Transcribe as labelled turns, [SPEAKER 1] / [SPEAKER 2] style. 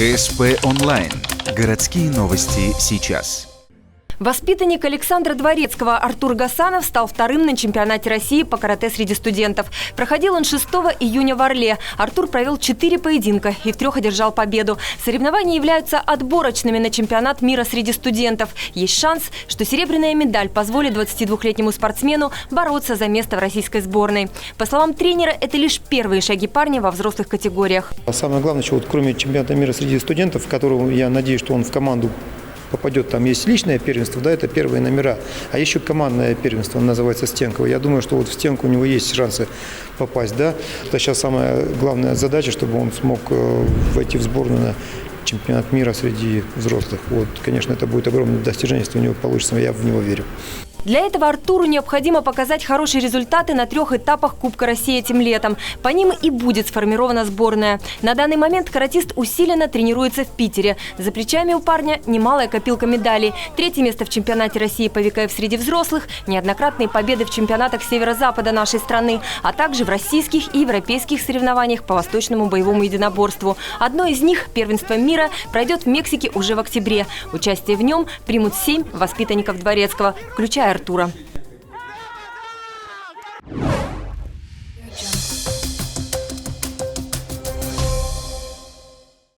[SPEAKER 1] ГСП онлайн. Городские новости сейчас.
[SPEAKER 2] Воспитанник Александра Дворецкого Артур Гасанов стал вторым на чемпионате России по карате среди студентов. Проходил он 6 июня в Орле. Артур провел 4 поединка и в 3 одержал победу. Соревнования являются отборочными на чемпионат мира среди студентов. Есть шанс, что серебряная медаль позволит 22-летнему спортсмену бороться за место в российской сборной. По словам тренера, это лишь первые шаги парня во взрослых категориях.
[SPEAKER 3] Самое главное, что вот кроме чемпионата мира среди студентов, в котором я надеюсь, что он в команду попадет, там есть личное первенство, да, это первые номера, а еще командное первенство, он называется Стенково. Я думаю, что вот в Стенку у него есть шансы попасть, да. Это сейчас самая главная задача, чтобы он смог войти в сборную на чемпионат мира среди взрослых. Вот, конечно, это будет огромное достижение, если у него получится, я в него верю.
[SPEAKER 2] Для этого Артуру необходимо показать хорошие результаты на 3 этапах Кубка России этим летом. По ним и будет сформирована сборная. На данный момент каратист усиленно тренируется в Питере. За плечами у парня немалая копилка медалей. 3-е место в чемпионате России по ВКФ среди взрослых, неоднократные победы в чемпионатах северо-запада нашей страны, а также в российских и европейских соревнованиях по восточному боевому единоборству. Одно из них, первенство мира, пройдет в Мексике уже в октябре. Участие в нем примут 7 воспитанников Дворецкого, включая Артура.